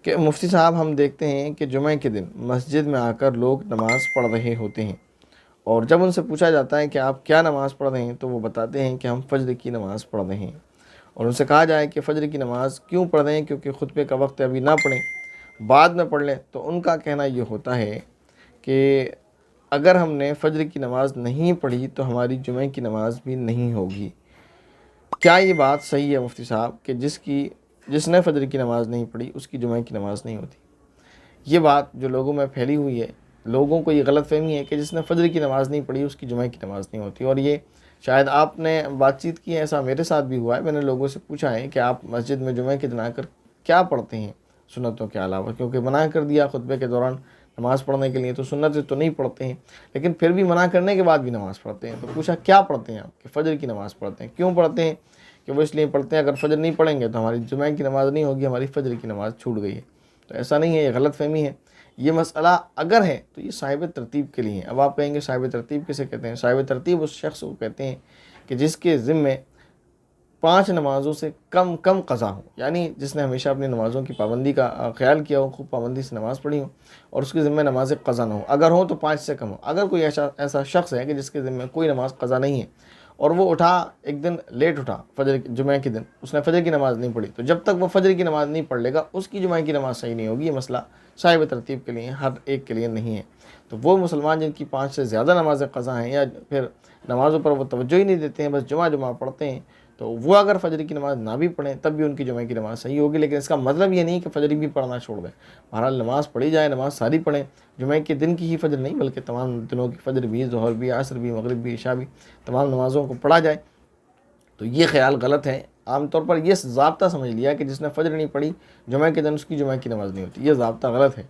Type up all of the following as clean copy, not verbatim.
کہ مفتی صاحب ہم دیکھتے ہیں کہ جمعہ کے دن مسجد میں آ کر لوگ نماز پڑھ رہے ہوتے ہیں، اور جب ان سے پوچھا جاتا ہے کہ آپ کیا نماز پڑھ رہے ہیں تو وہ بتاتے ہیں کہ ہم فجر کی نماز پڑھ رہے ہیں۔ اور ان سے کہا جائے کہ فجر کی نماز کیوں پڑھ رہے ہیں، کیونکہ خطبے کا وقت ہے ابھی نہ پڑھیں، بعد میں پڑھ لیں، تو ان کا کہنا یہ ہوتا ہے کہ اگر ہم نے فجر کی نماز نہیں پڑھی تو ہماری جمعہ کی نماز بھی نہیں ہوگی۔ کیا یہ بات صحیح ہے مفتی صاحب کہ جس نے فجر کی نماز نہیں پڑھی اس کی جمعہ کی نماز نہیں ہوتی؟ یہ بات جو لوگوں میں پھیلی ہوئی ہے، لوگوں کو یہ غلط فہمی ہے کہ جس نے فجر کی نماز نہیں پڑھی اس کی جمعہ کی نماز نہیں ہوتی، اور یہ شاید آپ نے بات چیت کی ہے، ایسا میرے ساتھ بھی ہوا ہے۔ میں نے لوگوں سے پوچھا ہے کہ آپ مسجد میں جمعہ کے دن آ کر کیا پڑھتے ہیں سنتوں کے علاوہ، کیونکہ منع کر دیا خطبے کے دوران نماز پڑھنے کے لیے، تو سنتیں تو نہیں پڑھتے ہیں، لیکن پھر بھی منع کرنے کے بعد بھی نماز پڑھتے ہیں۔ تو پوچھا کیا پڑھتے ہیں آپ؟ کہ فجر کی نماز پڑھتے ہیں۔ کیوں پڑھتے ہیں؟ کہ وہ اس لیے پڑھتے ہیں اگر فجر نہیں پڑھیں گے تو ہماری جمعہ کی نماز نہیں ہوگی، ہماری فجر کی نماز چھوٹ گئی ہے۔ تو ایسا نہیں ہے، یہ غلط فہمی ہے۔ یہ مسئلہ اگر ہے تو یہ صاحب ترتیب کے لیے ہے۔ اب آپ کہیں گے صاحب ترتیب کسے کہتے ہیں؟ صاحب ترتیب اس شخص کو کہتے ہیں کہ جس کے ذمے 5 نمازوں سے کم قضا ہو، یعنی جس نے ہمیشہ اپنی نمازوں کی پابندی کا خیال کیا ہو، خوب پابندی سے نماز پڑھی ہو، اور اس کے ذمے نماز قضا نہ ہو، اگر ہو تو 5 سے کم ہو۔ اگر کوئی ایسا شخص ہے کہ جس کے ذمے کوئی نماز قضا نہیں ہے، اور وہ اٹھا ایک دن لیٹ اٹھا جمعہ کے دن، اس نے فجر کی نماز نہیں پڑھی، تو جب تک وہ فجر کی نماز نہیں پڑھ لے گا اس کی جمعہ کی نماز صحیح نہیں ہوگی۔ یہ مسئلہ صاحب ترتیب کے لیے، ہر ایک کے لیے نہیں ہے۔ تو وہ مسلمان جن کی 5 سے زیادہ نمازیں قضا ہیں، یا پھر نمازوں پر وہ توجہ ہی نہیں دیتے ہیں، بس جمعہ پڑھتے ہیں، تو وہ اگر فجر کی نماز نہ بھی پڑھیں تب بھی ان کی جمعہ کی نماز صحیح ہوگی۔ لیکن اس کا مطلب یہ نہیں کہ فجر بھی پڑھنا چھوڑ دیں۔ بہرحال نماز پڑھی جائے، نماز ساری پڑھیں، جمعہ کے دن کی ہی فجر نہیں بلکہ تمام دنوں کی فجر بھی، ظہر بھی، عصر بھی، مغرب بھی، عشاء بھی، تمام نمازوں کو پڑھا جائے۔ تو یہ خیال غلط ہے۔ عام طور پر یہ ضابطہ سمجھ لیا کہ جس نے فجر نہیں پڑھی جمعہ کے دن اس کی جمعہ کی نماز نہیں ہوتی، یہ ضابطہ غلط ہے۔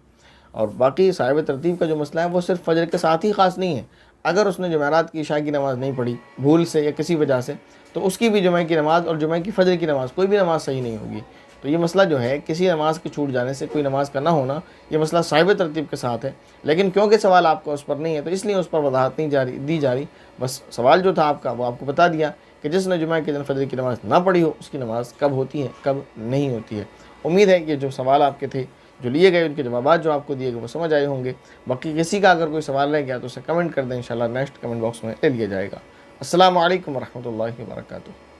اور باقی صاحب ترتیب کا جو مسئلہ ہے وہ صرف فجر کے ساتھ ہی خاص نہیں ہے۔ اگر اس نے جمعرات کی عشاء کی نماز نہیں پڑھی بھول سے یا کسی وجہ سے، تو اس کی بھی جمعہ کی نماز اور جمعہ کی فجر کی نماز، کوئی بھی نماز صحیح نہیں ہوگی۔ تو یہ مسئلہ جو ہے کسی نماز کے چھوٹ جانے سے، کوئی نماز کا نہ ہونا، یہ مسئلہ صاحب ترتیب کے ساتھ ہے۔ لیکن کیونکہ سوال آپ کا اس پر نہیں ہے تو اس لیے اس پر وضاحت نہیں دی جا رہی۔ بس سوال جو تھا آپ کا وہ آپ کو بتا دیا کہ جس نے جمعہ کے دن فجر کی نماز نہ پڑھی ہو اس کی نماز کب ہوتی ہے، کب نہیں ہوتی ہے۔ امید ہے کہ جو سوال آپ کے تھے، جو لیے گئے، ان کے جوابات جو آپ کو دیے گئے وہ سمجھ آئے ہوں گے۔ باقی کسی کا اگر کوئی سوال رہ گیا تو اسے کمنٹ کر دیں، انشاءاللہ نیکسٹ کمنٹ باکس میں لے لیا جائے گا۔ السلام علیکم ورحمۃ اللہ وبرکاتہ۔